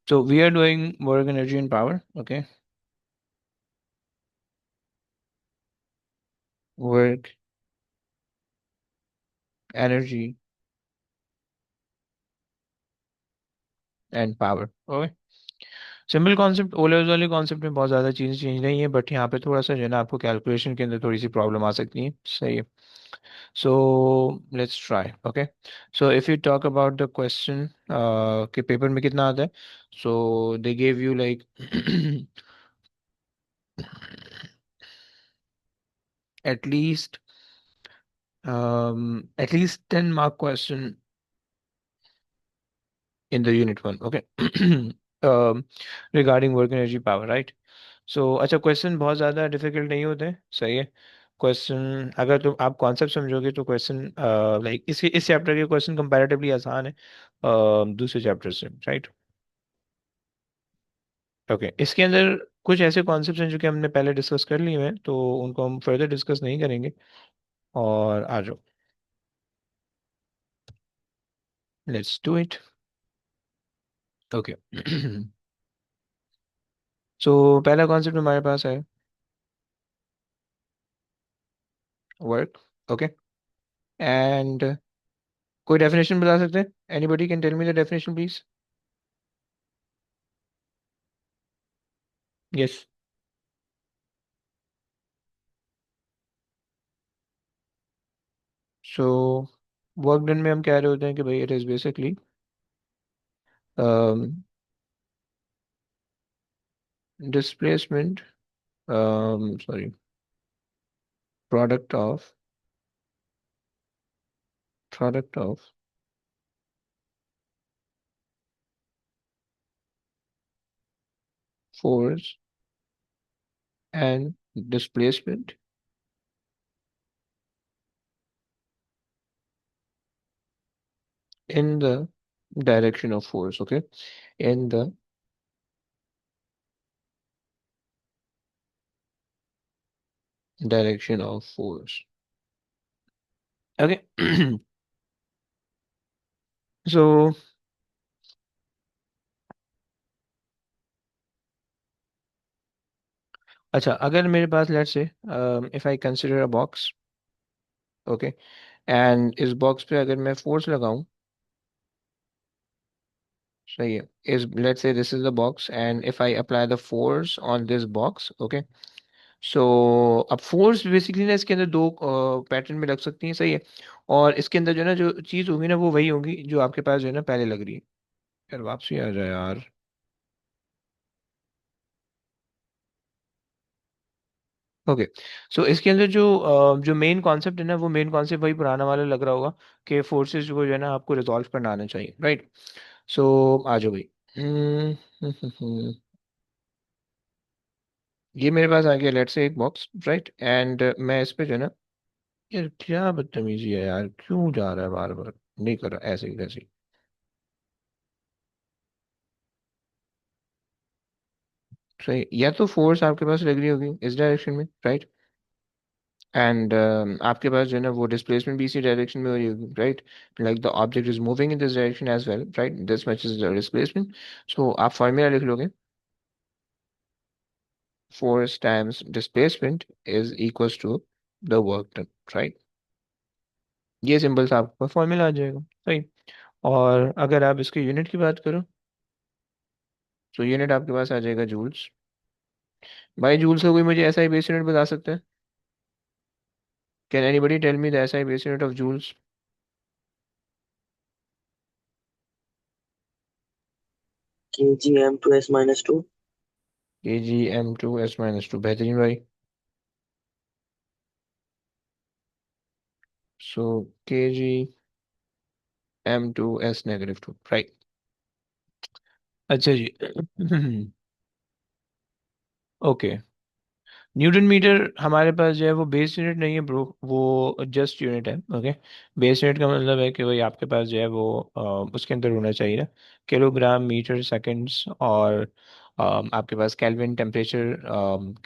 So we are doing work, energy, and power. Okay, work, energy, and power. Okay, simple concept, O level वाले concept में बहुत ज़्यादा चीज़ें change नहीं है, बट यहाँ पे थोड़ा सा जो है ना आपको कैलकुलेशन के अंदर थोड़ी सी प्रॉब्लम आ सकती है, सही है. So let's try. Okay, so if you talk about the question के पेपर में कितना आता है, so they gave you like at least at least 10 mark question in the unit 1. Okay. Regarding work energy power, right? So अच्छा, question बहुत ज़्यादा difficult नहीं होते हैं, सही है. क्वेश्चन अगर तुम आप कॉन्सेप्ट समझोगे तो क्वेश्चन लाइक इस चैप्टर के क्वेश्चन कंपैरेटिवली आसान है दूसरे चैप्टर से, राइट. ओके, इसके अंदर कुछ ऐसे कॉन्सेप्ट्स हैं जो कि हमने पहले डिस्कस कर लिए हैं, तो उनको हम फर्दर डिस्कस नहीं करेंगे. और आ जाओ, let's do it. Okay. So पहला कॉन्सेप्ट हमारे पास है वर्क. ओके, एंड कोई डेफिनेशन बता सकते हैं? Anybody can tell me the definition please. Yes. So work done में हम कह रहे होते हैं कि भाई it is basically displacement, sorry, product of product of force and displacement in the direction of force. Okay, in the direction of force. Okay. So अच्छा, अगर मेरे पास let's say if I consider a box. Okay, and इस box पे अगर मैं force लगाऊं, सही है, इस let's say this is the box and if I apply the force on this box. Okay, so अब फोर्स बेसिकली ना इसके अंदर दो पैटर्न में लग सकती है, सही है. और इसके अंदर जो है ना जो चीज़ होगी ना वो वही होगी जो आपके पास जो है ना पहले लग रही है. यार वापसी आ जाए यार. ओके, सो इसके अंदर जो मेन कॉन्सेप्ट है ना वो मेन कॉन्सेप्ट वही पुराना वाला लग रहा होगा कि फोर्सेस को जो है ना आपको रिजॉल्व करना आना चाहिए, राइट. सो आ जाओ भाई. ये मेरे पास आ गया लेट्स से एक बॉक्स, राइट, एंड मैं इस पे जो है ना, यार क्या बदतमीजी है यार, क्यों जा रहा है बार बार, नहीं कर रहा ऐसे ही वैसे ही. सही, या तो फोर्स आपके पास लग रही होगी इस डायरेक्शन में, राइट, एंड आपके पास जो है ना वो डिस्प्लेसमेंट भी इसी डायरेक्शन में हो रही होगी, right. Like the object is moving in this direction as well, right, this much is the displacement. So आप फॉर्मूला लिख लोगे, force times displacement is equals to the work done, right. ये सिंपल सा आपका फॉर्मूला आ जाएगा, सही. और अगर आप इसके यूनिट की बात करो, तो यूनिट आपके पास आ जाएगा जूल्स. भाई जूल्स का कोई मुझे ऐसा ही बेस यूनिट बता सकता है? Can anybody tell me the SI ही base unit of joules? kg m2s-2। के जी m2s-2, बेहतरीन भाई. सो के जी m2s-2, राइट. अच्छा जी. ओके, न्यूटन मीटर हमारे पास जो है वो बेस यूनिट नहीं है ब्रो, वो जस्ट यूनिट है. ओके, बेस यूनिट का मतलब है कि भाई आपके पास जो है वो उसके अंदर होना चाहिए ना किलोग्राम मीटर सेकंड्स, और आपके पास केल्विन टेम्परेचर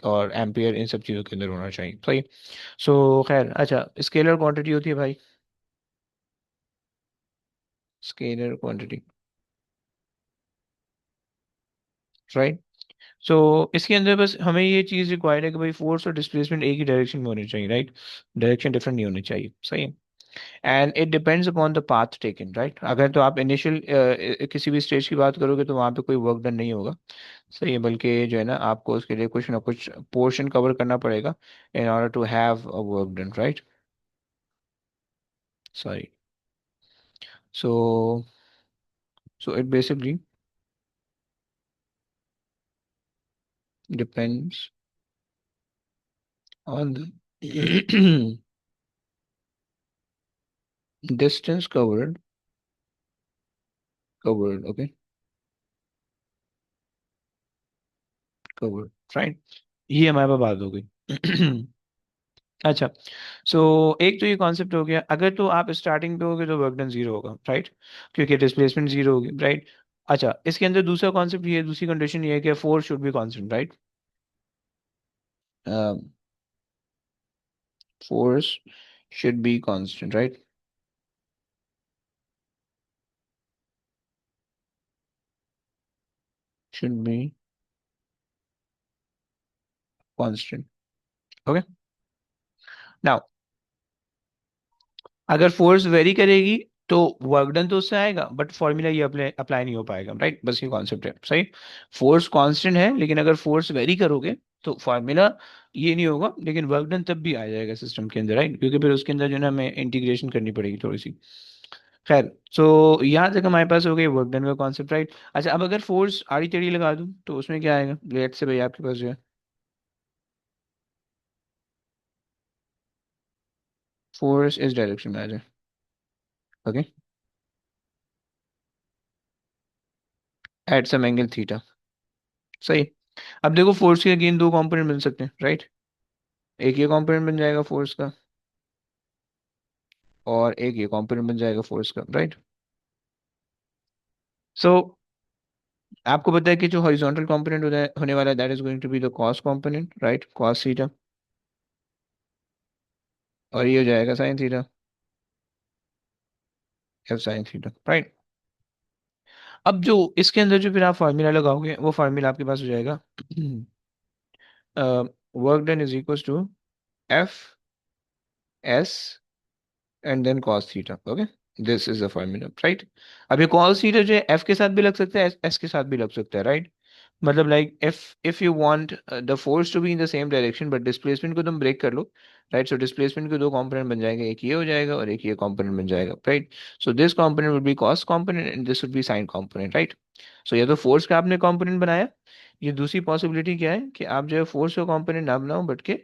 और एम्पियर, इन सब चीज़ों के अंदर होना चाहिए, सही. सो खैर, अच्छा, स्केलर क्वांटिटी होती है भाई, स्केलर क्वांटिटी. राइट। सो इसके अंदर बस हमें ये चीज़ रिक्वायर्ड है कि भाई फोर्स और डिस्प्लेसमेंट एक ही डायरेक्शन में होनी चाहिए, राइट। डायरेक्शन डिफरेंट नहीं होनी चाहिए, सही है। And it depends upon the path taken, right. अगर तो आप इनिशियल किसी भी स्टेज की बात करोगे तो वहाँ पे कोई वर्क डन नहीं होगा, सही है। बल्कि जो है ना, आपको उसके लिए कुछ ना कुछ पोर्शन कवर करना पड़ेगा in order to have a work done, right. Sorry. So it basically depends on the distance covered, okay, covered, right। ये हमारे पास बात हो गई। अच्छा। सो एक तो ये कॉन्सेप्ट हो गया, अगर तो आप स्टार्टिंग पे होगे तो वर्क डन जीरो होगा, राइट, क्योंकि डिस्प्लेसमेंट जीरो होगी, राइट। अच्छा, इसके अंदर दूसरा कॉन्सेप्ट ये, दूसरी कंडीशन ये है कि force should be constant, right. Force should be constant, right. Should be constant, okay. Now अगर फोर्स वेरी करेगी तो वर्क डन तो उससे आएगा, बट फॉर्मूला ये अप्लाई अप्लाई नहीं हो पाएगा, राइट। बस ये कॉन्सेप्ट है, सही। फोर्स कांस्टेंट है, लेकिन अगर फोर्स वेरी करोगे तो फॉर्मूला ये नहीं होगा, लेकिन वर्क डन तब भी आ जाएगा सिस्टम के अंदर, राइट, क्योंकि फिर उसके अंदर जो है ना हमें इंटीग्रेशन करनी पड़ेगी थोड़ी सी। खैर, सो यहाँ तक हमारे पास हो गई वर्क डन का कॉन्सेप्ट, राइट। अच्छा, अब अगर फोर्स आड़ी टेढ़ी लगा दूँ तो उसमें क्या आएगा, लेट से भाई आपके पास जो है फोर्स इस डायरेक्शन में आ जाए, okay, at some angle theta, सही। अब देखो, फोर्स के अगेन दो कंपोनेंट बन सकते हैं, राइट। एक ये कंपोनेंट बन जाएगा फोर्स का, और एक ये कंपोनेंट बन जाएगा फोर्स का, राइट। सो आपको पता है कि जो हॉरिजॉन्टल कंपोनेंट होने वाला है, that is going to be the cos component, right, cos theta. और ये हो जाएगा sine theta, F sine theta, right. अब जो इसके अंदर जो फिर आप फार्मूला लगाओगे, वो फार्मूला आपके पास हो जाएगा, work done is equal to F S and then cos theta, okay. This is the formula, right. अब ये cos थीटा जो है एफ के साथ भी लग सकता है, एस के साथ भी लग सकता है, राइट। मतलब like if you want the force to be in the same direction, but displacement को तुम ब्रेक कर लो, राइट। सो डिस्प्लेसमेंट के दो कंपोनेंट बन जाएंगे, एक ये हो जाएगा और एक ये कंपोनेंट बन जाएगा, right. So this component would be cos component and this would be sine component, right. So या तो फोर्स का आपने कंपोनेंट बनाया, ये दूसरी पॉसिबिलिटी क्या है कि आप जो है फोर्स का कंपोनेंट ना बनाओ, बट के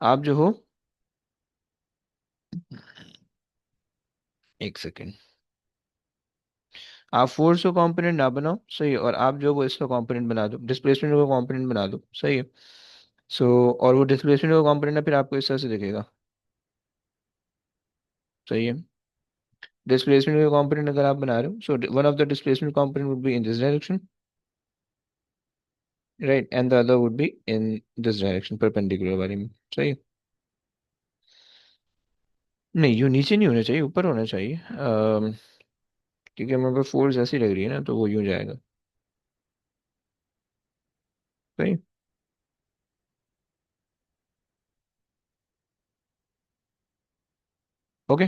आप जो हो, एक सेकेंड, आप फोर्स का कंपोनेंट ना बनाओ, सही है, और आप जो वो इसका कंपोनेंट बना दो, डिस्प्लेसमेंट का कंपोनेंट बना दो, सही है। सो और वो डिस्प्लेसमेंट का कंपोनेंट है, फिर आपको इस तरह से दिखेगा, सही है। डिस्प्लेसमेंट का कंपोनेंट अगर आप बना रहे हो, so one of the displacement component would be in this direction, right, and the other would be in this direction, perpendicular वाले में, सही है। नहीं, यूं नीचे नहीं होना चाहिए, ऊपर होना चाहिए, क्योंकि हमारे पास फोर्स ऐसी लग रही है ना, तो वो यूं जाएगा, सही। ओके,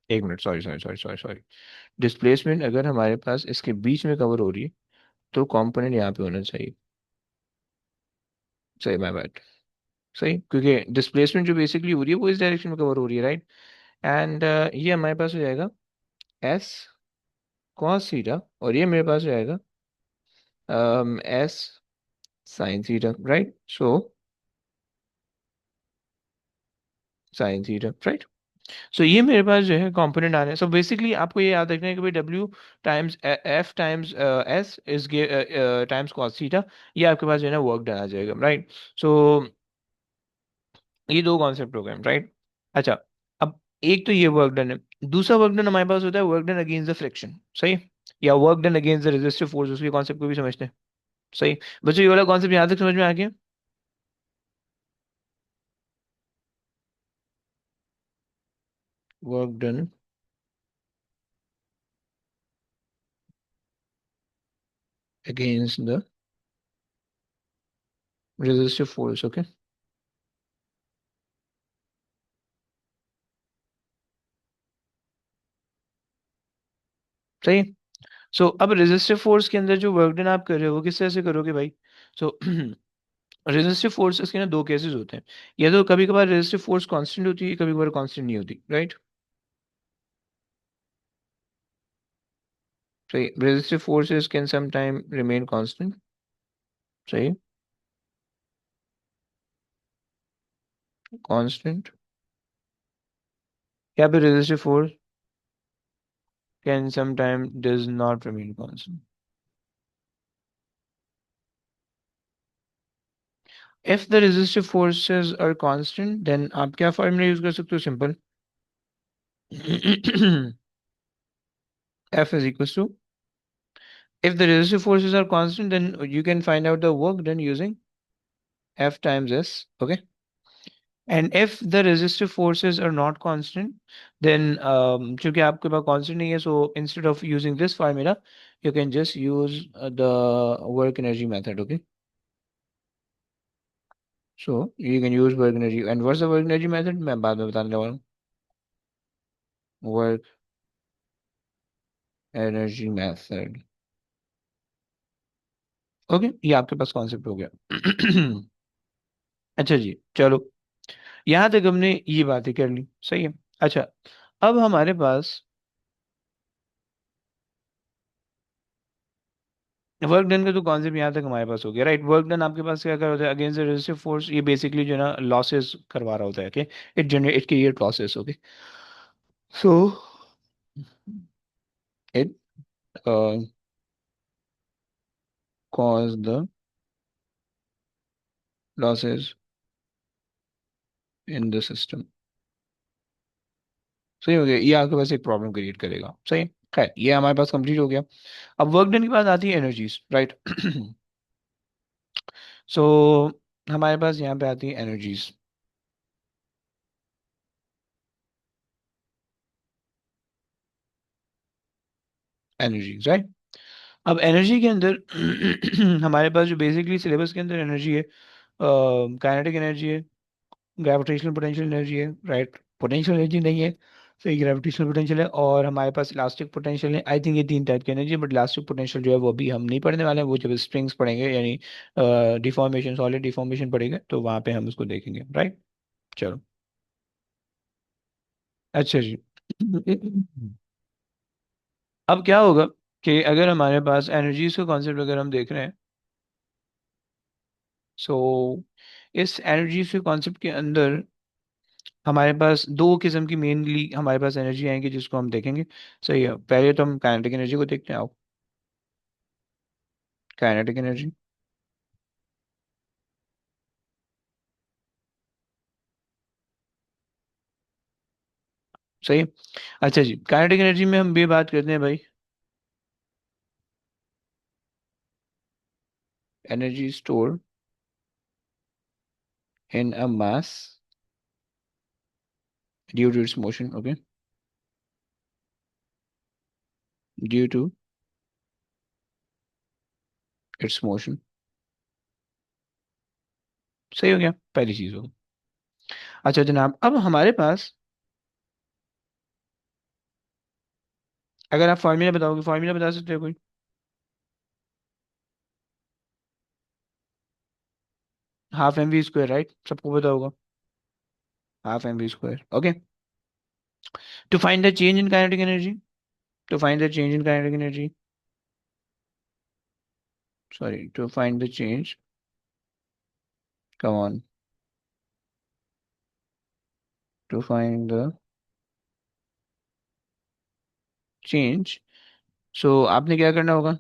एक minute, sorry sorry sorry sorry sorry. Displacement अगर हमारे पास इसके बीच में कवर हो रही है तो कंपोनेंट यहाँ पे होना चाहिए, सही, माय बैड, सही, क्योंकि डिस्प्लेसमेंट जो बेसिकली हो रही है वो इस डायरेक्शन में कवर हो रही है, राइट। एंड ये हमारे पास हो जाएगा एस कॉस थीटा, और ये मेरे पास हो जाएगा S sine theta, right. So sine theta, right. So ये मेरे पास जो है कंपोनेंट आ रहे हैं। सो बेसिकली आपको ये याद रखना है कि भाई W times F times S is times cos theta, ये आपके पास जो है ना वर्क डन आ जाएगा, राइट। सो ये दो कॉन्सेप्ट हो गए, राइट। अच्छा, अब एक तो ये वर्क डन है, दूसरा वर्क डन हमारे पास होता है work done against the friction, सही, या work done against the resistive force, उसके कॉन्सेप्ट को भी समझते हैं, सही। बच्चों, ये वाला कॉन्सेप्ट यहाँ तक समझ में आ गया। Work done against the resistive force. Okay, सही है। सो अब रेजिस्टिव फोर्स के अंदर जो वर्क डन आप कर रहे हो वो किस तरह से करोगे भाई? सो रेजिस्टिव फोर्सेस के ना दो केसेस होते हैं। या तो कभी कभार रेजिस्टिव फोर्स कांस्टेंट होती है, कभी कभार कांस्टेंट नहीं होती, राइट? सही, resistive forces can some time remain constant. सही, कांस्टेंट, या फिर resistive force can some time does not remain constant. If the resistive forces are constant then आप क्या फॉर्मूला यूज कर सकते हो? Simple F is equals to, if the resistive forces are constant, then you can find out the work done using F times S. Okay. And if the resistive forces are not constant, then चूंकि आपके पास constant नहीं है, so instead of using this formula, you can just use the work energy method. Okay. So you can use work energy. And what's the work energy method? मैं बाद में बताने वाला हूँ. Work energy method. ओके, ये आपके पास concept हो गया। अच्छा जी, चलो, यहाँ तक हमने ये बातें कर ली, सही है। अच्छा, अब हमारे पास वर्क डन का तो कॉन्सेप्ट यहाँ तक हमारे पास हो गया, राइट? वर्क डन आपके पास क्या कर होता है अगेंस्ट द रेजिस्टिव फोर्स? ये बेसिकली जो है ना लॉसेस करवा रहा होता है। Okay, it create losses. Okay, so it cause the losses in the system. सही हो गया, ये आपके पास एक प्रॉब्लम क्रिएट करेगा, सही है। खैर, ये हमारे पास कंप्लीट हो गया। अब वर्क डन के बाद आती है एनर्जीज, राइट? सो हमारे पास यहाँ पे आती है एनर्जीज। Energies, right? अब एनर्जी के अंदर हमारे पास जो बेसिकली सिलेबस के अंदर एनर्जी है, काइनेटिक एनर्जी है, ग्रेविटेशनल पोटेंशियल एनर्जी है, राइट? पोटेंशियल एनर्जी नहीं है, सही, ग्रेविटेशनल पोटेंशियल है, और हमारे पास इलास्टिक पोटेंशियल है। आई थिंक ये तीन टाइप की एनर्जी है, बट इलास्टिक पोटेंशियल जो है वो अभी हम नहीं पढ़ने वाले हैं। वो जब स्ट्रिंग्स पढ़ेंगे, यानी डिफॉर्मेशन, सॉलिड डिफॉर्मेशन पढ़ेंगे, तो वहाँ पे हम उसको देखेंगे, राइट? चलो, अच्छा जी। अब क्या होगा कि अगर हमारे पास एनर्जीज का कॉन्सेप्ट अगर हम देख रहे हैं, सो इस एनर्जी के कॉन्सेप्ट के अंदर हमारे पास दो किस्म की मेनली हमारे पास एनर्जी आएंगी जिसको हम देखेंगे। सही है, पहले तो हम काइनेटिक एनर्जी को देखते हैं। आओ, काइनेटिक एनर्जी, सही है। अच्छा जी, काइनेटिक एनर्जी में हम ये बात करते हैं भाई, energy store in a mass due to its motion. Okay, due to its motion, सही हो गया, पहली चीज हो। अच्छा जनाब, अब हमारे पास अगर आप फार्मूला बताओगे, फार्मूला बता सकते हो कोई? Half m v square, right? सबको पता होगा, half m v square. Okay, to find the change in kinetic energy, to find the change in kinetic energy, sorry, to find the change, come on, to find the change, so आपने क्या करना होगा?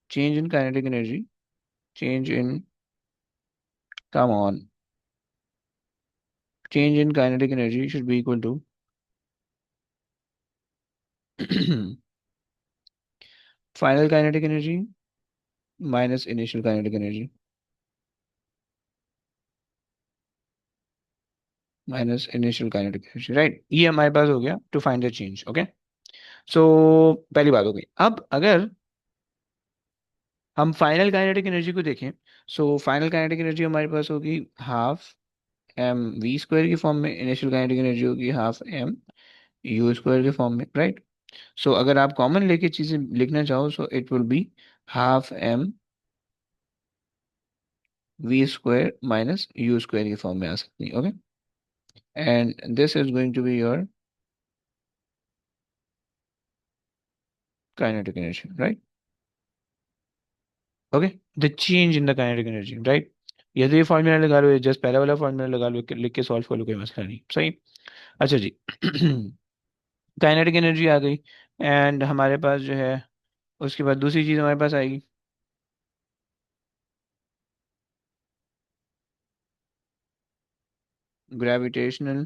change in kinetic energy, change in, come on, change in kinetic energy should be equal to final kinetic energy minus initial kinetic energy minus initial kinetic energy, right? ये हमारे पास हो गया to find the change. Okay, so पहली बात हो गई। अब अगर हम फाइनल काइनेटिक एनर्जी को देखें, सो फाइनल काइनेटिक एनर्जी हमारे पास होगी हाफ एम वी स्क्वायर की फॉर्म में, इनिशियल काइनेटिक एनर्जी होगी हाफ एम यू स्क्वायर के फॉर्म में, राइट। सो अगर आप कॉमन लेके चीजें लिखना चाहो, so it will be half m v square minus u square की फॉर्म में आ सकती है, okay. And this is going to be your kinetic energy, right. Okay, the change in the kinetic energy, right. ये तो ये formula लगा लो, just पहला वाला फॉर्मूला लगा लो, लिख के सॉल्व कर लो, कोई मसला नहीं, सही। अच्छा जी। काइनेटिक एनर्जी आ गई। एंड हमारे पास जो है, उसके बाद दूसरी चीज हमारे पास आएगी, gravitational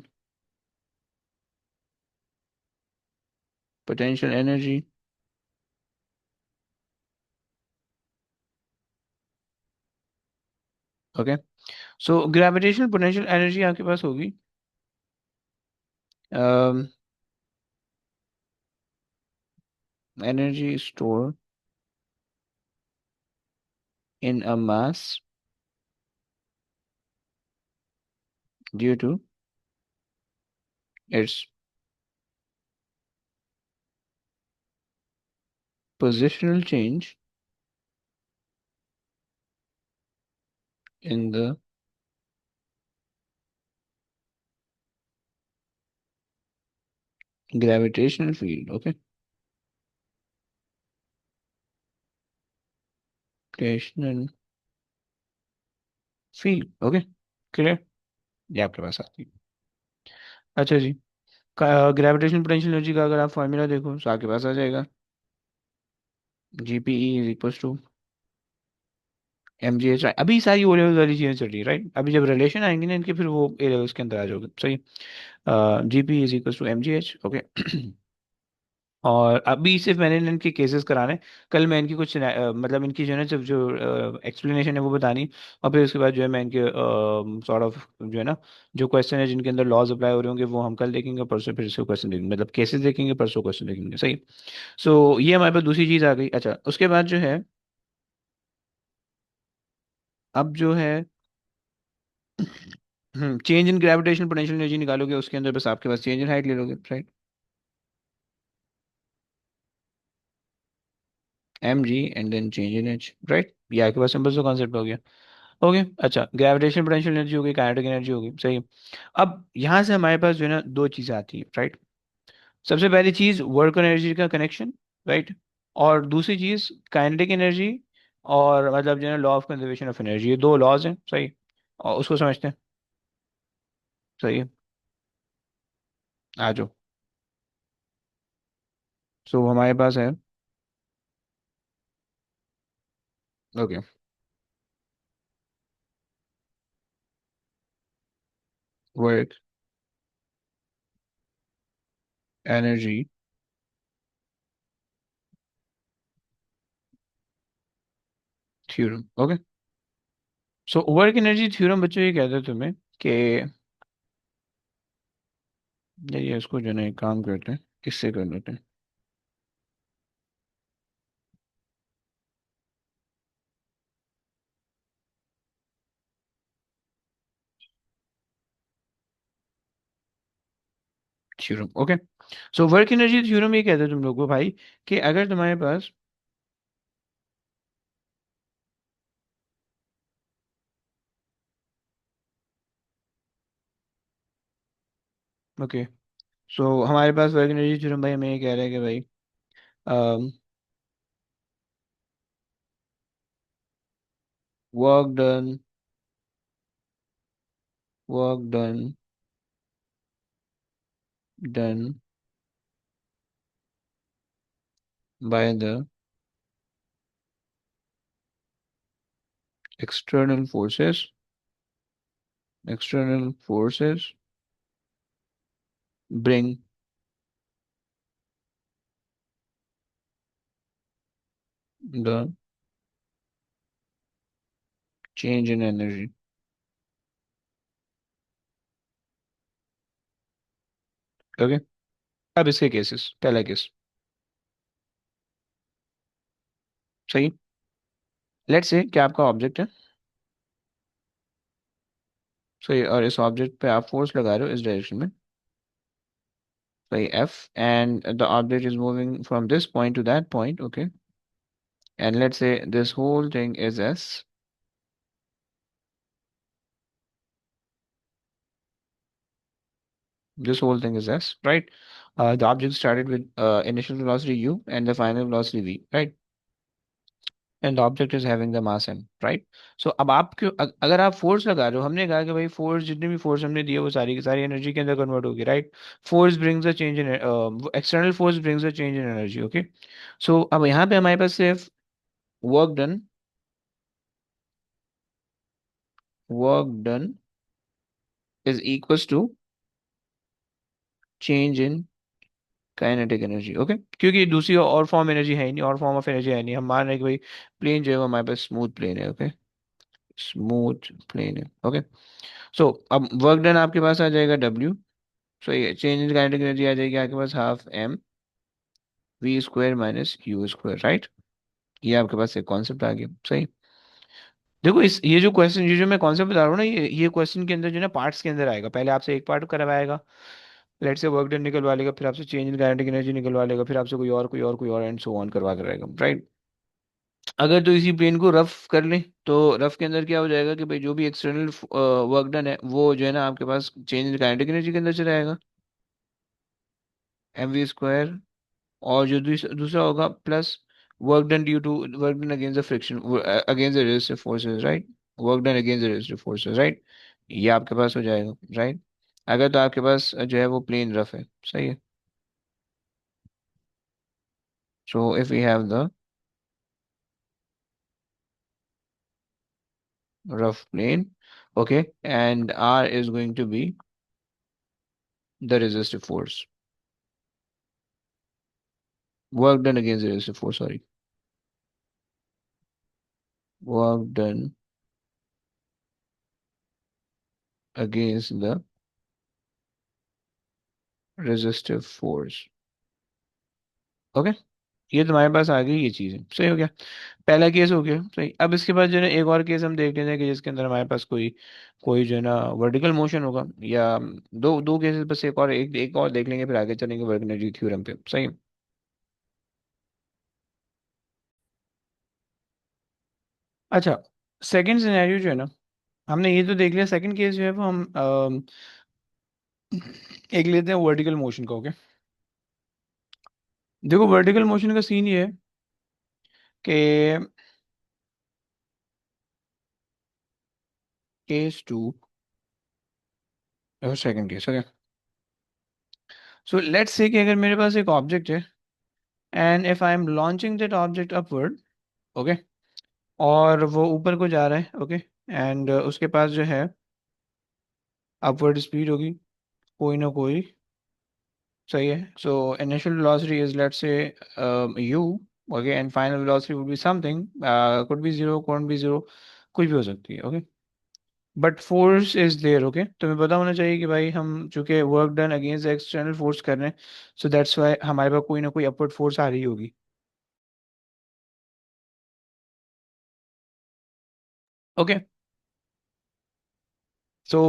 potential energy, okay. So gravitational potential energy आपके पास होगी energy store in a mass due to its positional change in the gravitational field, okay, gravitational field, okay, clear. ये आपके पास आती है। अच्छा जी, ग्रेविटेशनल पोटेंशियल एनर्जी का अगर आप फॉर्मूला देखो तो आपके पास आ जाएगा, G P E is equal to m g h. अभी सारी ओ लेवल वाली चीज़ें चल रही है, राइट। अभी जब रिलेशन आएंगे ना इनके, फिर वो ए लेवल्स के अंदर आ जाओगे, सही। G P is equal to m g h, okay. और अभी सिर्फ मैंने इनके केसेस कराने, कल मैं इनकी कुछ मतलब इनकी जो है ना, सिर्फ जो एक्सप्लेनेशन है वो बतानी। और फिर उसके बाद जो है मैं इनके सॉर्ट ऑफ जो है ना, जो क्वेश्चन है जिनके अंदर लॉज अप्लाई हो रहे होंगे, वो हम कल देखेंगे, परसों फिर से क्वेश्चन देखेंगे, मतलब केसेस देखेंगे, परसों क्वेश्चन देखेंगे, सही। सो ये हमारे पास दूसरी चीज़ आ गई। अच्छा, उसके बाद जो है, अब जो है change in gravitation potential energy निकालोगे, उसके अंदर बस आपके पास चेंज इन हाइट ले लोगे, राइट। M g and then change in h, right. ये आपके पास सिंपल सा कॉन्सेप्ट हो गया, ओके। अच्छा, ग्रेविटेशनल पोटेंशियल एनर्जी हो गई, काइनेटिक एनर्जी हो गई, सही। अब यहाँ से हमारे पास जो है ना दो चीज़ें आती हैं, राइट। सबसे पहली चीज़ वर्क और एनर्जी का कनेक्शन, राइट। और दूसरी चीज़ काइनेटिक एनर्जी, और मतलब जो है law of conservation of energy, ये दो लॉज हैं, सही। और उसको समझते हैं, सही है। आ जाओ। सो हमारे पास है, okay, work energy theorem, okay. So work energy theorem बच्चों ये कहते हैं तुम्हें कि, ये इसको जो है ना एक काम करते हैं, इससे कर लेते हैं। Theorem, okay. So work energy theorem ये कहते हैं तुम लोग को भाई, कि अगर तुम्हारे पास, ओके, सो हमारे पास वर्क एनर्जी थ्योरम भाई हमें ये कह रहा है कि भाई work done work done by the external forces external forces bring the change in energy, okay. अब इसके केसेस, पहला केस, सही। लेट्स से क्या आपका ऑब्जेक्ट है, सही, और इस ऑब्जेक्ट पे आप फोर्स लगा रहे हो इस डायरेक्शन में, सही, F, and the object is moving from this point to that point, okay, and let's say this whole thing is S, this whole thing is s, right? The object started with initial velocity u and the final velocity v, right? And the object is having the mass m, right? So अब आप क्यों अगर आप force लगा रहे हो, हमने कहा कि भाई फोर्स, जितनी भी फोर्स हमने दी है वो सारी की सारी एनर्जी के अंदर कन्वर्ट होगी, right? Force brings a change in, external force brings a change in energy, okay. So अब यहाँ पे हमारे पास सिर्फ work done, work done is equals to change in kinetic energy, okay, क्योंकि दूसरी और फॉर्म एनर्जी है ही नहीं, और फॉर्म ऑफ एनर्जी है नहीं। हम मान रहे हैं कि भाई प्लेन जो है वो हमारे पास स्मूथ प्लेन है, ओके, स्मूथ प्लेन है, ओके। सो अब वर्क डन आपके पास आ जाएगा W, सो ये चेंज इन काइनेटिक एनर्जी आ जाएगी आपके पास half m v square minus u square, right? ये आपके पास एक कॉन्सेप्ट आ गया, सही। देखो इस ये जो क्वेश्चन, ये जो मैं कॉन्सेप्ट बता रहा हूँ ना, ये क्वेश्चन के अंदर जो है ना पार्ट्स के अंदर आएगा। पहले आपसे एक पार्ट करवाएगा, लेट से वर्क डन निकलवा लेगा, फिर आपसे चेंज इन काइनेटिक एनर्जी निकलवा लेगा, फिर आपसे कोई और एंड सो ऑन करवाता रहेगा, राइट? अगर तो इसी प्लेन को रफ कर लें, तो रफ के अंदर क्या हो जाएगा कि भाई जो भी एक्सटर्नल वर्क डन है वो जो है ना आपके पास चेंज इन काइनेटिक एनर्जी के अंदर चला जाएगा, एम वी स्क्वायर, और जो दूसरा होगा plus work done due to, work done against the friction, against the resistive forces, right? Work done against the resistive forces, right? ये आपके पास हो जाएगा, राइट? अगर तो आपके पास जो है वो प्लेन रफ है, सही है। So if we have the rough plane, okay, and R is going to be the resistive force, work done against the resistive force, sorry, work done against the resistive force, okay. ये तुम्हारे पास आ गई ये चीज़ है, सही हो गया। पहला case हो गया, सही। अब इसके बाद जो है ना एक और केस हम देख लेते हैं कि जिसके अंदर हमारे पास कोई कोई जो है ना वर्टिकल मोशन होगा, या दो दो केसेस बस, एक और देख लेंगे, फिर आगे चलेंगे वर्क एनर्जी थ्योरम पे, सही। अच्छा, सेकंड सिनेरियो जो है ना, हमने ये तो देख लिया, सेकंड केस जो है वो हम एक लेते हैं वर्टिकल मोशन का, ओके। देखो वर्टिकल मोशन का सीन ये है कि case two, second case, okay. So let's say कि अगर मेरे पास एक ऑब्जेक्ट है, and if I am launching that object upward, okay, और वो ऊपर को जा रहा है, ओके, एंड उसके पास जो है अपवर्ड स्पीड होगी कोई ना कोई, सही है। So initial velocity is let's say u, okay, and final velocity would be something, could be zero, could be zero, कुछ भी हो सकती है, okay. But force is there, okay. तुम्हें पता होना चाहिए कि भाई हम चूंकि work done against external force कर रहे हैं, सो दैट्स वाई हमारे पास कोई ना कोई अपवर्ड फोर्स आ रही होगी, ओके। सो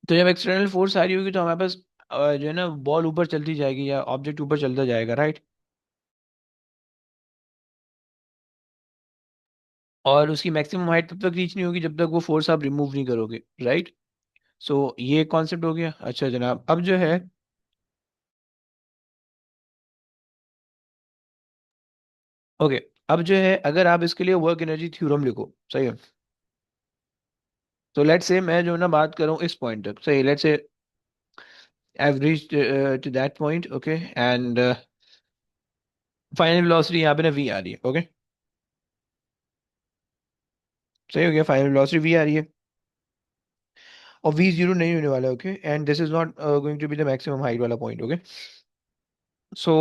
तो जब एक्सटर्नल फोर्स आ रही होगी तो हमारे पास जो है ना बॉल ऊपर चलती जाएगी या ऑब्जेक्ट ऊपर चलता जाएगा, राइट? और उसकी मैक्सिमम हाइट तब तक रीच नहीं होगी जब तक वो फोर्स आप रिमूव नहीं करोगे, राइट? सो ये कॉन्सेप्ट हो गया। अच्छा जनाब, अब जो है, ओके, अब जो है अगर आप इसके लिए वर्क एनर्जी थ्योरम लिखो, सही है। तो लेट्स से मैं जो है ना बात करूँ इस पॉइंट तक, सही, let's say I've reached to that point, okay, and final velocity यहाँ पे ना v आ रही है, ओके, सही हो गया, फाइनल वेलोसिटी v आ रही है, और v जीरो नहीं होने वाला, okay, and this is not going to be the maximum height वाला पॉइंट, ओके। सो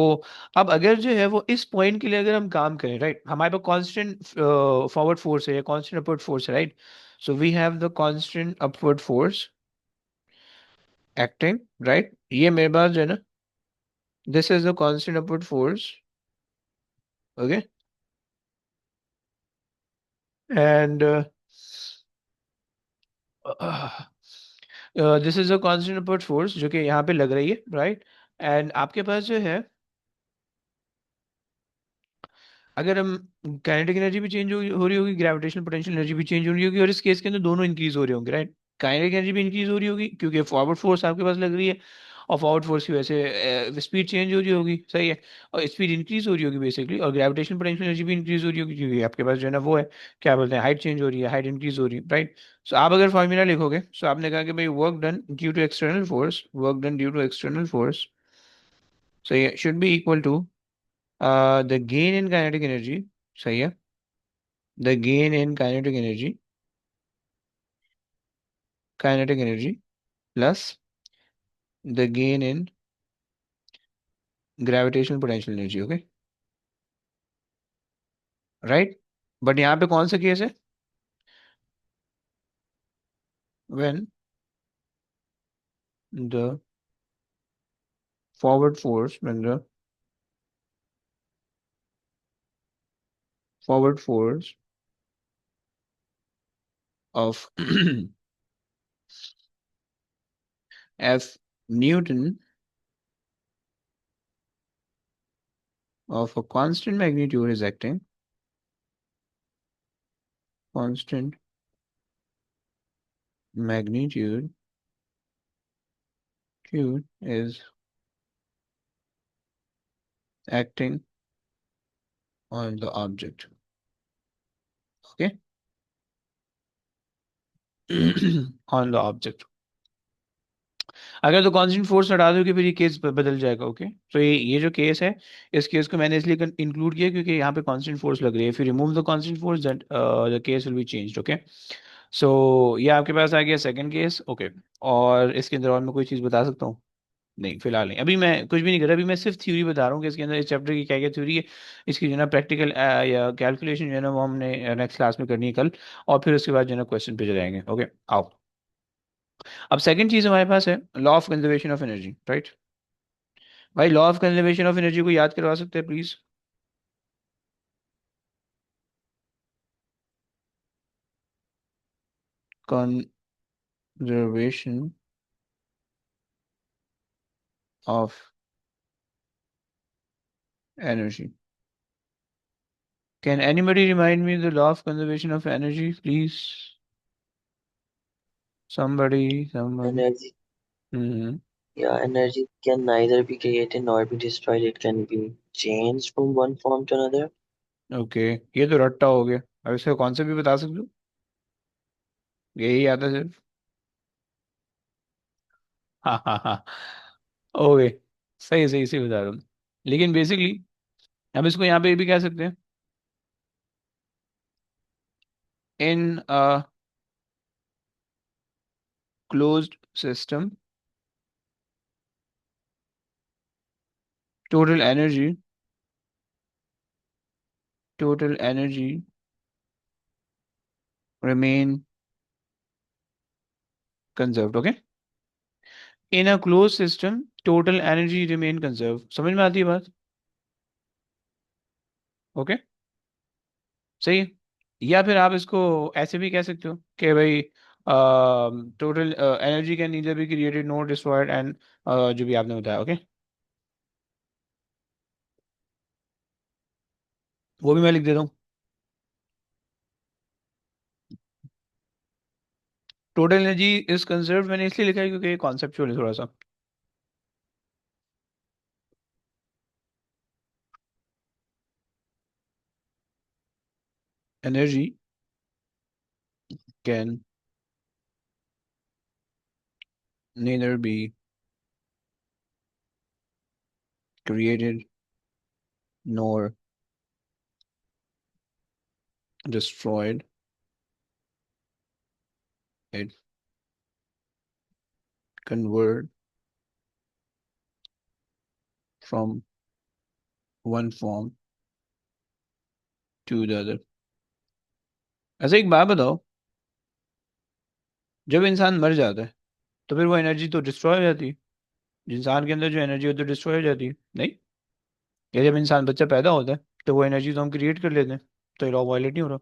अब अगर जो है वो इस पॉइंट के लिए अगर हम काम करें, राइट, हमारे पास कांस्टेंट फॉरवर्ड फोर्स है या कांस्टेंट अपवर्ड फोर्स है, right? So we have the constant upward force acting, right? ये मेरे पास जो है ना, this is the constant upward force, okay, and this is a constant upward force जो कि यहाँ पे लग रही है, राइट। एंड आपके पास जो है, अगर हम काइनेटिक एनर्जी भी चेंज हो रही होगी, ग्रेविटेशनल पोटेंशियल एनर्जी भी चेंज हो रही होगी, और इस केस के अंदर दोनों इंक्रीज हो रहे होंगे, राइट। काइनेटिक एनर्जी भी इंक्रीज हो रही होगी क्योंकि फॉरवर्ड फोर्स आपके पास लग रही है, और फॉरवर्ड फोर्स की वजह से स्पीड चेंज हो रही होगी, सही है। और स्पीड इंक्रीज हो रही होगी बेसिकली, और ग्रेविटेशनल पोटेंशियल एनर्जी भी इंक्रीज हो रही होगी क्योंकि आपके पास जो है ना वो है, क्या बोलते हैं, हाइट चेंज हो रही है, हाइट इंक्रीज हो रही है, राइट। सो आप अगर फॉर्मूला लिखोगे, सो आपने कहा कि भाई work done due to external force, work done due to external force, so ये should be equal to the gain in kinetic energy, सही है, the gain in kinetic energy plus the gain in gravitational potential energy, okay, right। But यहाँ पे कौन सा case है, when the when the forward force of F Newton of a constant magnitude is acting, constant magnitude Q is acting on the object, okay, on the object। अगर तो constant force हटा दोगे फिर ये केस बदल जाएगा, okay. तो ये जो केस है, इस केस को मैंने इसलिए इंक्लूड किया क्योंकि यहाँ पे कांस्टेंट फोर्स लग रही है। फिर remove the constant force, that the case will be changed, okay. सो ये आपके पास आ गया सेकंड केस, ओके। और इसके अंदर और मैं कोई चीज़ बता सकता हूँ? नहीं, फिलहाल नहीं, अभी मैं कुछ भी नहीं कर रहा, अभी मैं सिर्फ थ्योरी बता रहा हूँ कि इसके अंदर इस चैप्टर की क्या क्या थ्योरी है। इसकी जो है ना प्रैक्टिकल या कैलकुलेशन जो है ना वो हमने नेक्स्ट क्लास में करनी है कल, और फिर उसके बाद जो है ना क्वेश्चन पे जाएंगे, ओके। आओ, अब सेकंड चीज हमारे पास है law of conservation of energy, right. भाई law of conservation of energy को याद करवा सकते हैं please? Conservation of energy, can anybody remind me the law of conservation of energy please? Somebody. Energy, hmm. yeah, energy can neither be created nor be destroyed. It can be changed from one form to another. Okay, ये तो रट्टा हो गया। अब इसका concept भी बता सकते हो? यही आता है सिर्फ। हाँ हाँ हाँ, ओके, सही सही सही बता रहा हूँ। लेकिन बेसिकली हम इसको यहाँ पे भी कह सकते हैं, इन closed system total energy total energy remain conserved, okay। in a closed system total energy remain conserved, समझ में आती है बात? ओके, सही है। या फिर आप इसको ऐसे भी कह सकते हो कि भाई total energy can neither be created not destroyed, and जो भी आपने बताया, ओके, वो भी मैं लिख देता हूँ। टोटल एनर्जी इज कंजर्व मैंने इसलिए लिखा है क्योंकि कॉन्सेप्चुअल है थोड़ा सा। Energy can neither be created nor destroyed, it convert from one form to the other। ऐसे एक बात बताओ, जब इंसान मर जाता है तो फिर वो एनर्जी तो डिस्ट्रॉय हो जाती है, इंसान के अंदर जो एनर्जी होती है डिस्ट्रॉय हो जाती है, नहीं? या जब इंसान बच्चा पैदा होता है तो वो एनर्जी तो हम क्रिएट कर लेते हैं, तो ये लॉ वायलेट नहीं हो रहा?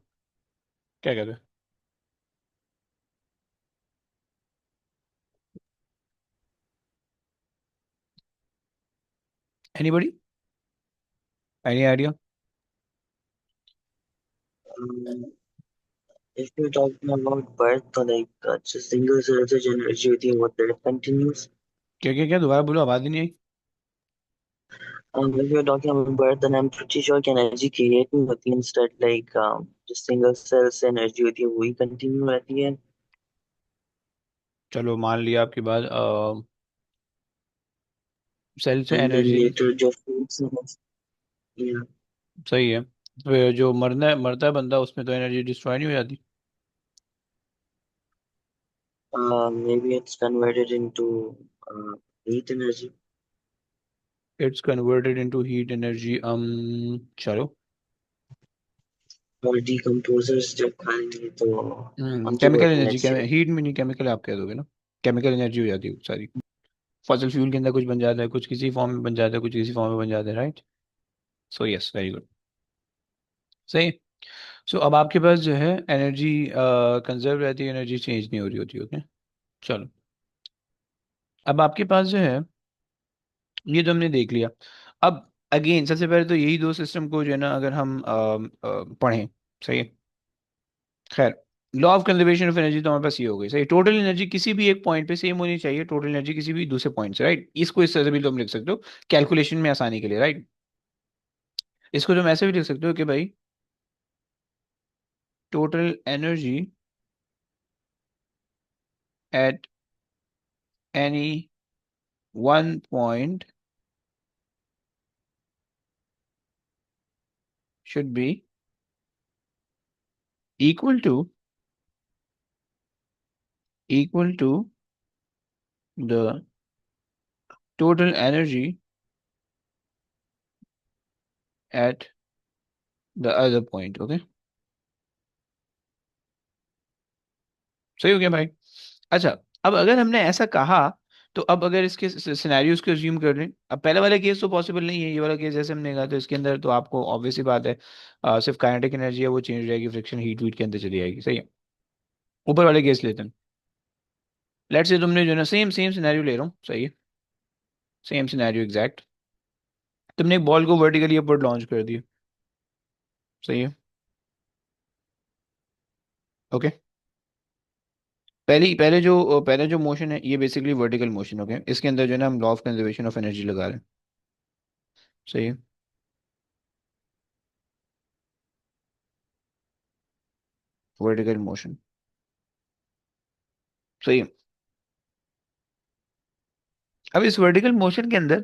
क्या कहते हैं? Anybody? Any idea? Um, if you're talking about birth, तो like just single surge energy होती है, what that continues. क्या क्या क्या, दोबारा बोलो, आवाज ही नहीं आई। If you're talking about birth, then I'm pretty sure कि energy create नहीं होती, instead like just single cells से energy होती है वही continue रहती है. चलो मान लिया आपकी बात। सेल से And then एनर्जी। later जो foods हैं, yeah, सही है, फिर जो मरना है, मरता है बंदा, उसमें तो एनर्जी डिस्ट्रॉय नहीं हो जाती? maybe it's converted into heat energy. It's converted into heat energy. चलो। और decomposers जब खाएंगे तो उनकी केमिकल बहुत एनर्जी, एनर्जी. हीट में नहीं, केमिकल आप कह दोगे ना। केमिकल एनर्जी हो जाती है वो सारी। फॉसिल फ्यूल के अंदर कुछ बन जाता है, कुछ किसी फॉर्म में बन जाता है, कुछ किसी फॉर्म में बन जाता है, right? So yes, very good. सही। सो अब आपके पास जो है एनर्जी कंजर्व रहती है, एनर्जी चेंज नहीं हो रही होती। ओके। चलो। अब आपके पास जो है, ये तो हमने देख लिया। अब अगेन सबसे पहले तो यही दो सिस्टम को जो है ना, अगर हम पढ़ें। सही है। खैर, law of conservation of energy तो हमारे पास ये हो गई। सही, टोटल एनर्जी किसी भी एक पॉइंट पे सेम होनी चाहिए, टोटल एनर्जी किसी भी दूसरे पॉइंट से, राइट? इसको इस तरह से भी तुम लिख सकते हो कैलकुलेशन में आसानी के लिए, राइट? इसको तुम ऐसे भी लिख सकते हो कि भाई total energy at any one point should be equal to equal to the total energy at the other point. Okay. सही हो गया भाई। अच्छा, अब अगर हमने ऐसा कहा, तो अब अगर इसके सिनेरियोज को अज्यूम कर लें, अब पहले वाला केस तो पॉसिबल नहीं है, ये वाला केस जैसे हमने कहा, तो इसके अंदर तो आपको ऑब्वियस ही बात है, सिर्फ काइनेटिक एनर्जी है वो चेंज हो जाएगी, फ्रिक्शन हीट वीट के अंदर चली जाएगी। सही है। ऊपर वाले केस लेते हैं। लेट्स से तुमने जो है ना, सेम सेम सिनेरियो ले रहा हूँ, सही है, सेम सिनेरियो एग्जैक्ट। तुमने एक बॉल को वर्टिकली अपवर्ड लॉन्च कर दिया। सही है। ओके। पहले जो मोशन है ये बेसिकली वर्टिकल मोशन। ओके, इसके अंदर जो है ना हम law of conservation of energy लगा रहे हैं। सही है। Vertical motion. सही है। अब इस वर्टिकल मोशन के अंदर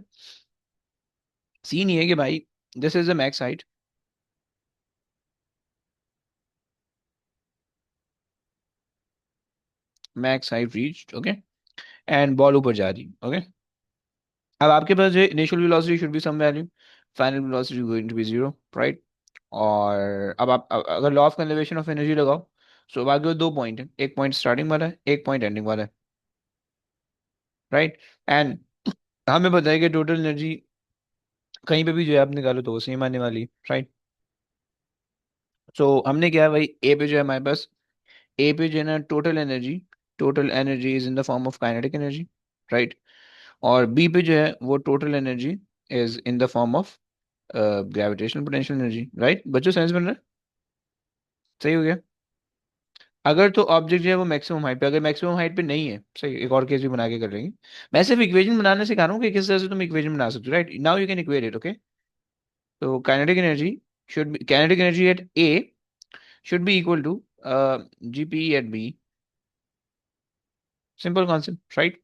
सीन ये है कि भाई this is the max height, max height reached. Okay. And ball ऊपर जा रही। ओके। अब आपके पास जो initial velocity should be some value, final velocity going to be zero, right? और अब आप अगर law of conservation of energy लगाओ, तो आगे दो पॉइंट है, एक पॉइंट स्टार्टिंग वाला है, एक पॉइंट एंडिंग वाला है, राइट? एंड हमें पता है कि टोटल एनर्जी कहीं पे भी जो है आप निकालो तो वो सेम आने वाली, राइट? सो हमने क्या है भाई, ए पे जो है हमारे पास, ए पे जो है ना total energy is in the form of kinetic energy, right? और बी पे जो है वो total energy is in the form of gravitational potential energy, right? बच्चों सेंस बन रहा है? सही हो गया। अगर तो ऑब्जेक्ट जो है वो मैक्सिमम हाइट पे, अगर मैक्सिमम हाइट पे नहीं है, सही, एक और केस भी बना के कर लेंगे। मैं सिर्फ इक्वेशन बनाने सिखा रहा हूँ कि किस तरह से तुम इक्वेशन बना सकते हो, right? Now you can equate it. Okay. तो kinetic energy at A should be equal to GP at B। Simple concept, right?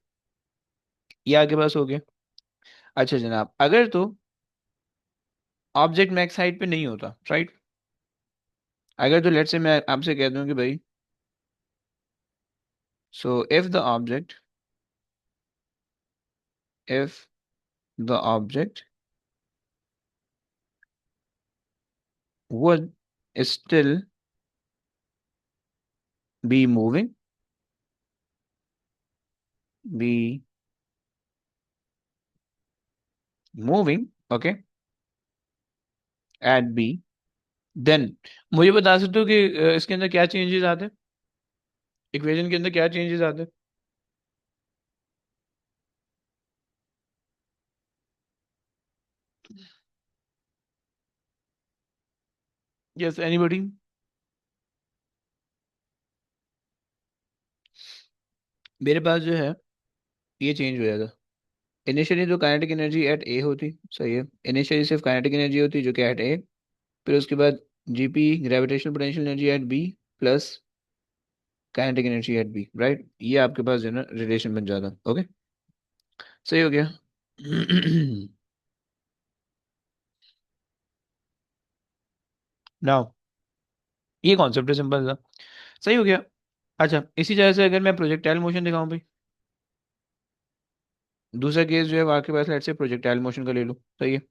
ये आगे पास हो गया। अच्छा जनाब, अगर तो ऑब्जेक्ट मैक्स हाइट पे नहीं होता, राइट? अगर तो लेट्स से मैं आपसे कह दूं कि भाई, सो if the object would still be be moving, okay, at B, then मुझे बता सकते हो कि इसके अंदर क्या चेंजेस आते हैं, इक्वेशन के अंदर क्या चेंजेस आते हैं? Yes anybody? मेरे पास जो है ये चेंज हो जाता। इनिशियली तो काइनेटिक एनर्जी एट ए होती, सही है, इनिशियली सिर्फ काइनेटिक एनर्जी होती जो कि एट ए, फिर उसके बाद GP gravitational potential energy at B plus kinetic energy at B, right? ये आपके पास जो है ना रिलेशन बन जाता। ओके, सही हो गया। नाउ ये कॉन्सेप्ट है सिंपल सा, सही हो गया। अच्छा, इसी तरह से अगर मैं प्रोजेक्टाइल मोशन दिखाऊं भाई, दूसरा केस जो है वो आपके पास लेट्स से प्रोजेक्टाइल मोशन का ले लो, सही है।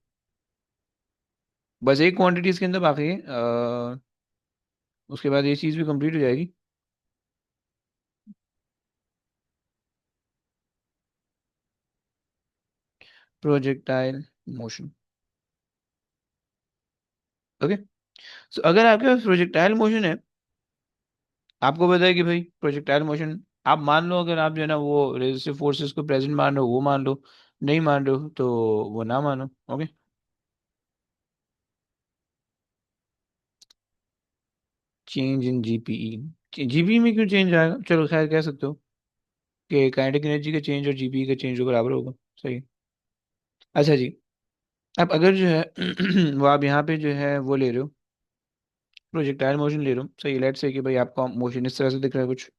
बस एक क्वांटिटी इसके अंदर बाकी है, उसके बाद ये चीज़ भी कंप्लीट हो जाएगी। Projectile motion. ओके, सो अगर आपके पास प्रोजेक्टाइल मोशन है, आपको पता है कि भाई प्रोजेक्टाइल मोशन, आप मान लो अगर आप जो है ना वो रेजिस्टिव फोर्सेस को प्रेजेंट मान रहे हो वो मान लो, नहीं मान रहे हो तो वो ना मानो। Okay, change in GPE, GPE में क्यों चेंज आएगा? चलो खैर कह सकते हो कि काइनेटिक एनर्जी का चेंज और जीपीई का चेंज जो बराबर होगा, सही है। अच्छा जी, अब अगर जो है वो आप यहाँ पे जो है वो ले रहे हो, प्रोजेक्टाइल मोशन ले रहे हो, सही, लेट्स से कि भाई आपका मोशन इस तरह से दिख रहा है कुछ,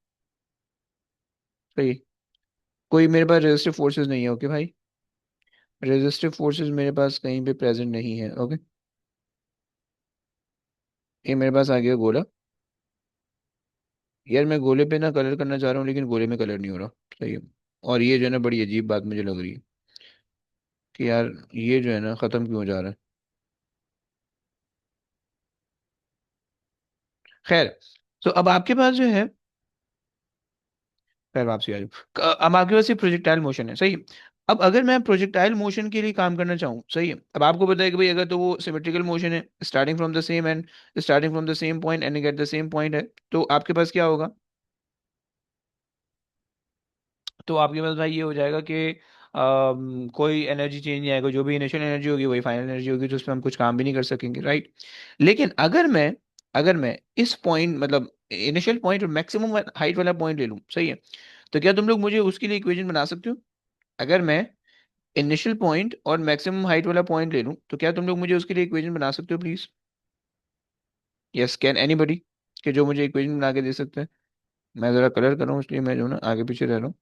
सही। कोई मेरे पास रेजिस्टिव फोर्सेस नहीं है, ओके भाई, रेजिस्टिव फोर्सेस मेरे पास कहीं पे प्रेजेंट नहीं है। ओके, ये मेरे पास आ गया गोला। यार मैं गोले पे ना कलर करना चाह रहा हूँ लेकिन गोले में कलर नहीं हो रहा, सही है। और ये जो है ना बड़ी अजीब बात मुझे लग रही है कि यार ये जो है ना खत्म क्यों हो जा रहा है। खैर, तो अब आपके पास जो है, खैर वापसी आ जाओ, अब आपके पास ये प्रोजेक्टाइल मोशन है, सही है। अब अगर मैं प्रोजेक्टाइल मोशन के लिए काम करना चाहूँ, सही है, अब आपको पता है कि भाई अगर तो वो सिमेट्रिकल मोशन है, starting from the same and, starting from the same point and get the same point है, तो आपके पास क्या होगा? तो आपके पास भाई ये हो जाएगा कि कोई एनर्जी चेंज नहीं आएगा, जो भी इनिशियल एनर्जी होगी वही फाइनल एनर्जी होगी, तो उसमें हम कुछ काम भी नहीं कर सकेंगे, राइट? लेकिन अगर मैं इस पॉइंट मतलब इनिशियल पॉइंट और मैक्सिमम हाइट वाला पॉइंट ले लूँ, सही है, तो क्या तुम लोग मुझे उसके लिए इक्वेशन बना सकते हो? अगर मैं इनिशियल पॉइंट और मैक्सिमम हाइट वाला पॉइंट ले लूँ तो क्या तुम लोग मुझे उसके लिए इक्वेशन बना सकते हो प्लीज? Yes, can anybody? कि जो मुझे इक्वेशन बना के दे सकता है। मैं जरा कलर कर रहा हूँ इसलिए मैं जो ना आगे पीछे रह रहा हूँ।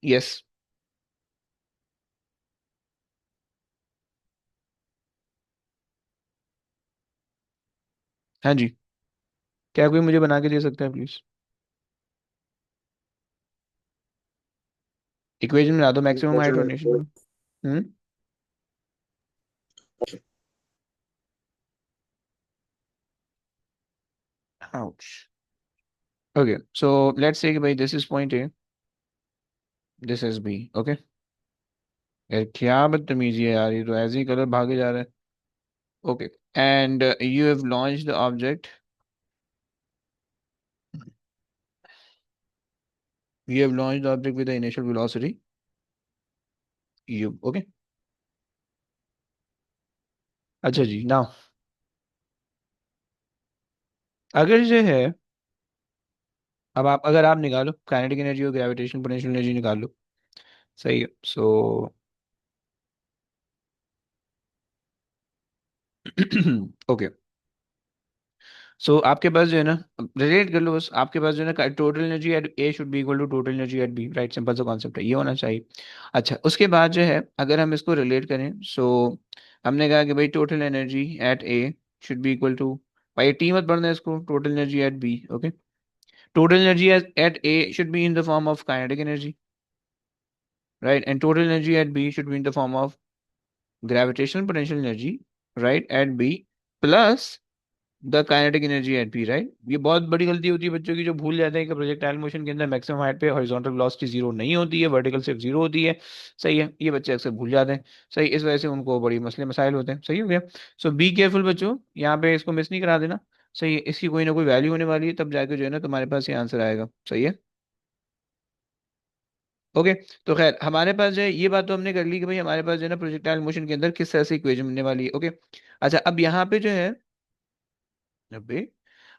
यस। हाँ जी, क्या कोई मुझे बना के दे सकता है प्लीज? इक्वेशन बना दो मैक्सिमम हाइट और initial. Hmm. Ouch. Okay, so let's say कि भाई this is point A, this is B. Okay, यार क्या बदतमीजी है यार, ये तो ऐसे ही कलर भागे जा रहा है। Okay, and you have launch the object, you have launched the object with the initial velocity u। Okay, अच्छा जी, नाउ अगर जो है, अब आप अगर आप निकालो काइनेटिक एनर्जी और ग्रेविटेशनल पोटेंशियल एनर्जी निकाल लो, सही है। सो ओके, सो आपके पास जो है ना, रिलेट कर लो बस, आपके पास जो है ना total energy at A should be equal to total energy at B, right? Simple सा कॉन्सेप्ट है, ये होना चाहिए। अच्छा, उसके बाद जो है अगर हम इसको रिलेट करें, सो हमने कहा कि भाई total energy at A should be equal to, भाई टी मत पढ़ना है इसको, total energy at B. Okay, total energy at A should be in the form of kinetic energy, right? And total energy at B should be in the form of gravitational potential energy, right? At B plus the kinetic energy eight P, right. ये बहुत बड़ी गलती होती है बच्चों की, जो भूल जाते हैं कि प्रोजेक्टाइल मोशन के अंदर मैक्सिमम हाइट पे हॉरिजॉन्टल वेलोसिटी जीरो नहीं होती है, वर्टिकल सिर्फ जीरो होती है। सही है, ये बच्चे अक्सर भूल जाते हैं। सही, इस वजह से उनको बड़ी मसले मसाइल होते हैं। सही हो गया। सो बी केयरफुल बच्चों, यहाँ पे इसको मिस नहीं करा देना। सही है, इसकी कोई ना कोई वैल्यू होने वाली है, तब जाके जो है ना तुम्हारे पास ये आंसर आएगा। सही है। ओके। तो खैर हमारे पास जो है ये बात तो हमने कर ली कि भाई हमारे पास जो है ना प्रोजेक्टाइल मोशन के अंदर किस तरह से इक्वेशन बनने वाली है। ओके। अच्छा, अब यहाँ पे जो है, 90,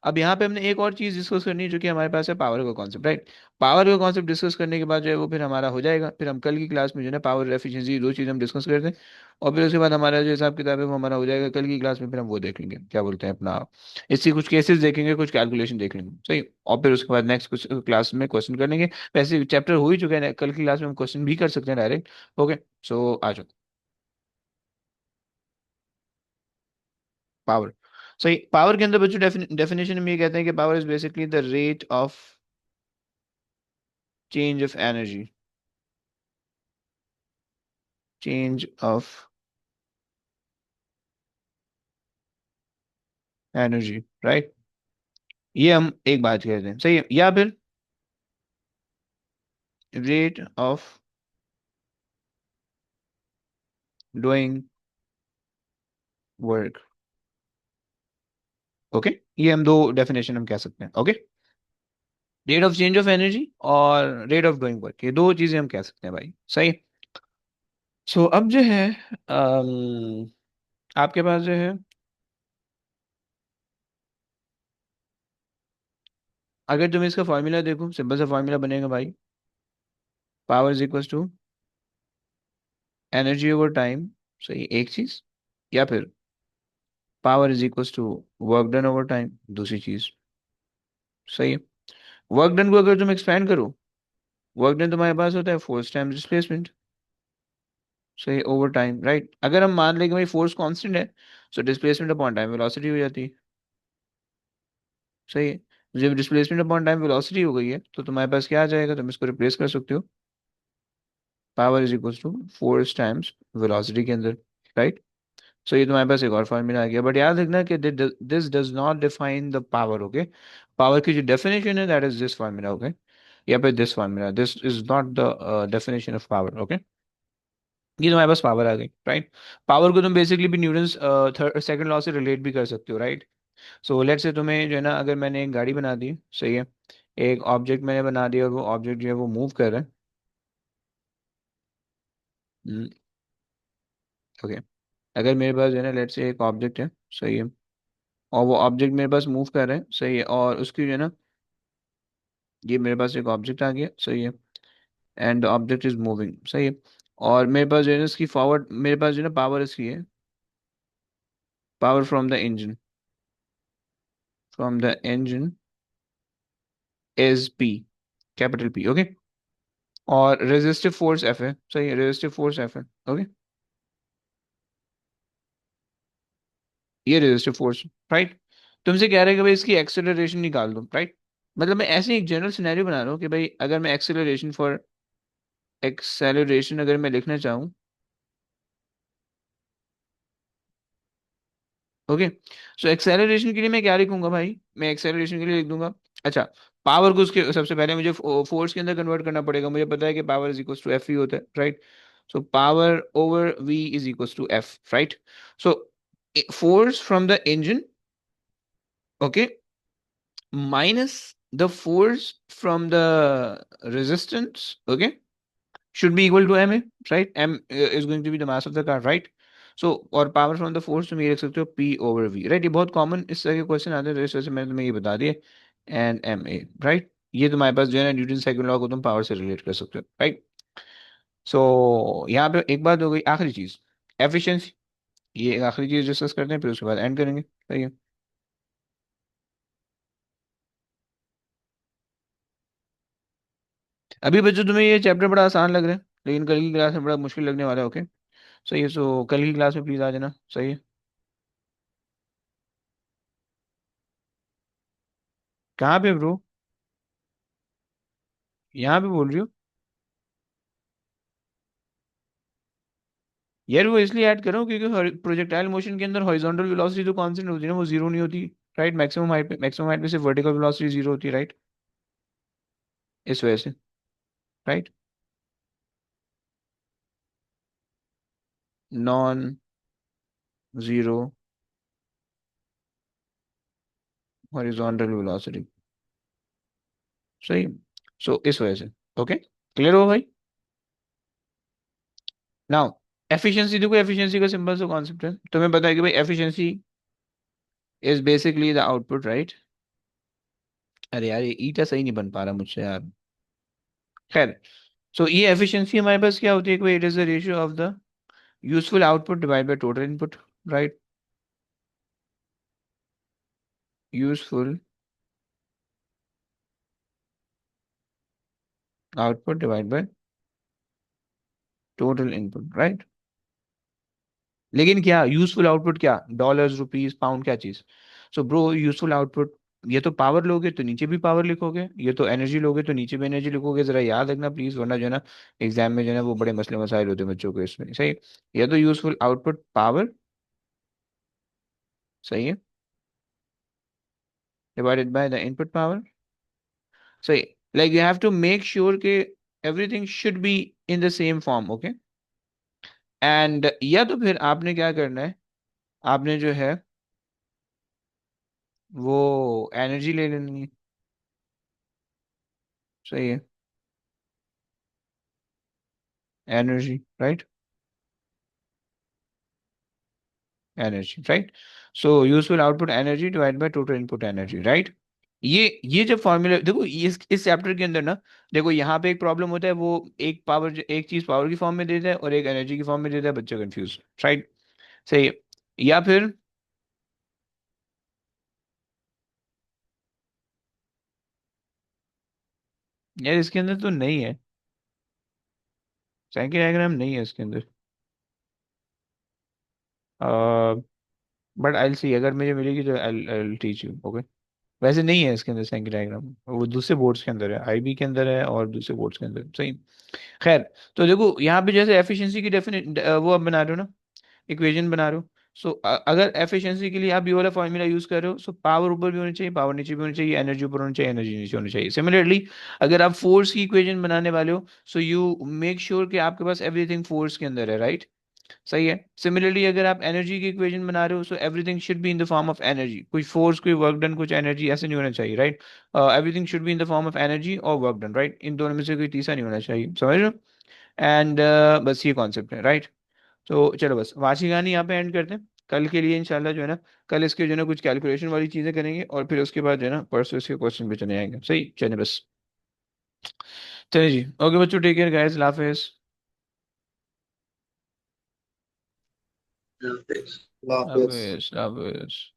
अब यहाँ पे हमने एक और चीज डिस्कस करनी है, जो कि हमारे पास है पावर का कॉन्सेप्ट, राइट। पावर का कॉन्सेप्ट डिस्कस करने के बाद जो है वो फिर हमारा हो जाएगा, फिर हम कल की क्लास में जो है ना पावर एफिशिएंसी, दो चीज हम डिस्कस करते हैं। और फिर उसके बाद हमारा जो हिसाब किताब है वो हमारा हो जाएगा कल की क्लास में, फिर हम वो देख लेंगे क्या बोलते हैं अपना, इससे कुछ केसेस देखेंगे, कुछ कैलकुलेशन देख लेंगे। सही। और फिर उसके बाद नेक्स्ट कुछ क्लास में क्वेश्चन कर लेंगे। वैसे चैप्टर हो ही चुका है, कल की क्लास में हम क्वेश्चन भी कर सकते हैं डायरेक्ट। ओके। सो आ जाओ। पावर। सही, पावर के अंदर बच्चों डेफिनेशन में ये कहते हैं कि power is basically the rate of change of energy, change of energy, right. ये हम एक बात कहते हैं। सही है, या फिर rate of doing work. Okay. ये हम दो डेफिनेशन हम कह सकते हैं। Okay. Rate of change of energy और रेट ऑफ डूइंग वर्क, ये दो चीजें हम कह सकते हैं भाई। सही। सो अब जो है आपके पास जो है, अगर तुम इसका फॉर्मूला देखो, सिंपल सा फॉर्मूला बनेगा भाई। Power is equal to energy over time. सही, एक चीज। या फिर power is equal to work done over time, दूसरी चीज। सही है। वर्क डन को अगर तुम एक्सपेंड करो, वर्क डन तुम्हारे पास होता है फोर्स टाइम्स डिस्प्लेसमेंट। सही, ओवर टाइम, राइट। अगर हम मान लें कि भाई फोर्स कांस्टेंट है, तो डिस्प्लेसमेंट अपॉन टाइम वेलोसिटी हो जाती है। सही है। जब डिस्प्लेसमेंट अपॉन टाइम वेलोसिटी हो गई है, तो तुम्हारे पास क्या आ जाएगा, तुम इसको रिप्लेस कर सकते हो, power is equal to force times velocity के अंदर, राइट। सो ये तुम्हारे पास एक और फॉर्मूला आ गया, बट याद रखना कि this does not define the power. Okay. Power की जो डेफिनेशन है that is this formula. Okay. या फिर this formula, this is not the definition of power. Okay. ये तुम्हारे पास पावर आ गई, राइट। पावर को तुम बेसिकली भी न्यूटन्स थर्ड सेकंड लॉ से रिलेट भी कर सकते हो, राइट। सो लेट से तुम्हें जो है ना, अगर मैंने एक गाड़ी बना दी, सही है, एक ऑब्जेक्ट मैंने बना दिया और वो ऑब्जेक्ट जो है वो मूव कर रहा है। ओके। अगर मेरे पास जो है ना, लेट से एक ऑब्जेक्ट है, सही है, और वो ऑब्जेक्ट मेरे पास मूव कर रहा है, सही है, और उसकी जो है ना, ये मेरे पास एक ऑब्जेक्ट आ गया, सही है, and the object is moving, सही है। और मेरे पास जो है ना इसकी फॉरवर्ड, मेरे पास जो है ना पावर इसकी है, power from the engine, from the engine is P, capital P. Okay. और रेजिस्टिव फोर्स एफ है, सही है, रेजिस्टिव फोर्स एफ है। ओके। ये रेजिस्टिव फोर्स, राइट। तुमसे कह रहे हैं कि भाई इसकी एक्सेलरेशन निकाल दो, राइट। मतलब मैं ऐसे ही एक जनरल सिनेरियो बना रहा हूँ कि भाई अगर मैं एक्सेलरेशन फॉर, एक्सेलरेशन अगर मैं लिखना चाहूँ, ओके। सो एक्सेलरेशन के लिए मैं क्या लिखूंगा भाई, मैं एक्सेलरेशन के लिए लिख दूंगा, अच्छा, पावर को उसके सबसे पहले मुझे फोर्स के अंदर कन्वर्ट करना पड़ेगा। मुझे पता है कि power is equal to F ही होता है, right. So power over V is equal to F, right. So force from the engine, okay, minus the force from the resistance, okay, should be equal to ma, right. M is going to be the mass of the car, right. So और power from the force तुम ये लिख सकते हो p over v, right। ये बहुत common इस तरह के क्वेश्चन आते हैं, तो इस वजह से मैंने तुम्हें ये बता दिए, एन एम ए, राइट। ये तुम्हारे पास जो है ना न्यूटन सेकंड लॉ को तुम पावर से रिलेट कर सकते हो, राइट। सो यहाँ पे एक बात हो गई, आखिरी चीज, एफिशिएंसी। ये एक आखिरी चीज डिस्कस करते हैं, फिर उसके बाद एंड करेंगे, सही है। अभी बच्चों तुम्हें ये चैप्टर बड़ा आसान लग रहा है, लेकिन कल की क्लास में बड़ा मुश्किल लगने वाला है। ओके। सही है, सो कल की क्लास में प्लीज आ जाना। सही है। कहाँ पे ब्रो? यहाँ पे बोल रही हो? यार वो इसलिए ऐड कर रहा हूँ क्योंकि प्रोजेक्टाइल मोशन के अंदर हॉरिजॉन्टल वेलोसिटी तो कांस्टेंट होती है ना, वो जीरो नहीं होती। राइट, मैक्सिमम हाइट पे सिर्फ वर्टिकल वेलोसिटी जीरो होती है, राइट, इस वजह से, right, non zero horizontal velocity, सही। सो इस वजह से, ओके, क्लियर हो भाई। नाउ एफिशिएंसी, देखो एफिशिएंसी का सिंपल सा कॉन्सेप्ट है, तुम्हें पता है कि भाई efficiency is basically the output, right. अरे यार ये ईटा सही नहीं बन पा रहा मुझसे यार, खैर। सो ये एफिशिएंसी हमारे पास क्या होती है कि it is the ratio of the useful output divide by total input, right, useful output divide by total input, right. लेकिन क्या यूजफुल आउटपुट, क्या डॉलर्स, रुपीस, पाउंड, क्या चीज। सो ब्रो यूजफुल आउटपुट, ये तो पावर लोगे तो नीचे भी पावर लिखोगे, ये तो एनर्जी लोगे तो नीचे भी एनर्जी लिखोगे, जरा याद रखना प्लीज, वरना जो है ना एग्जाम में जो है ना वो बड़े मसले मसाइल होते हैं बच्चों को इसमें, सही। ये तो यूजफुल आउटपुट पावर, सही है, divided by the input power, सही। Like you have to make sure कि everything should be in the same form, okay. And या तो फिर आपने क्या करना है, आपने जो है वो एनर्जी ले लेनी है, सही है, energy, right, energy, right. So useful output energy divide by total input energy, right. ये जब फॉर्मूला देखो, इस चैप्टर के अंदर ना, देखो यहाँ पे एक प्रॉब्लम होता है, वो एक पावर, एक चीज पावर की फॉर्म में देता है और एक एनर्जी की फॉर्म में देता है, बच्चे कंफ्यूज, राइट, सही है। या फिर यार इसके अंदर तो नहीं है, साइकिल डायग्राम नहीं है इसके अंदर, बट आई सी, अगर मुझे मिलेगी तो आई टीच यू, ओके। वैसे नहीं है इसके अंदर साइकिल डायग्राम, वो दूसरे बोर्ड्स के अंदर है, आईबी के अंदर है और दूसरे बोर्ड्स के अंदर, सही। खैर, तो देखो यहाँ पे जैसे एफिशिएंसी की डेफिनेट वो आप बना रहे हो ना, इक्वेशन बना रहे हो। सो अगर एफिशिएंसी के लिए आप ये वाला फॉर्मूला यूज कर रहे हो, सो पावर ऊपर भी होनी चाहिए, पावर नीचे भी होनी चाहिए, एनर्जी ऊपर होनी चाहिए, एनर्जी नीचे होनी चाहिए। सिमिलरली अगर आप फोर्स की इक्वेशन बनाने वाले हो, सो यू मेक श्योर कि आपके पास एवरीथिंग फोर्स के अंदर है, राइट, सही है। सिमिलरली अगर आप एनर्जी की इक्वेशन बना रहे हो, so everything should be in the form of energy, कुछ फोर्स, कोई वर्क डन, कुछ एनर्जी, ऐसे नहीं होना चाहिए, right. Everything should be in the form of energy और वर्क डन, राइट, इन दोनों में से कोई तीसरा नहीं होना चाहिए, समझ रहे हो। एंड बस ये कॉन्सेप्ट है, राइट। तो चलो बस आज की कहानी यहाँ पे एंड करते हैं, कल के लिए इंशाल्लाह जो है ना, कल इसके जो है ना कुछ कैलकुलेशन वाली चीजें करेंगे और फिर उसके बाद जो है ना परसों इसके क्वेश्चन भी चले आएंगे, सही, चलिए बस। चलिए जी, ओके बच्चों, टेक केयर गाइस, अल्लाह हाफिज। हाफिज। हाफिज, हाफिज।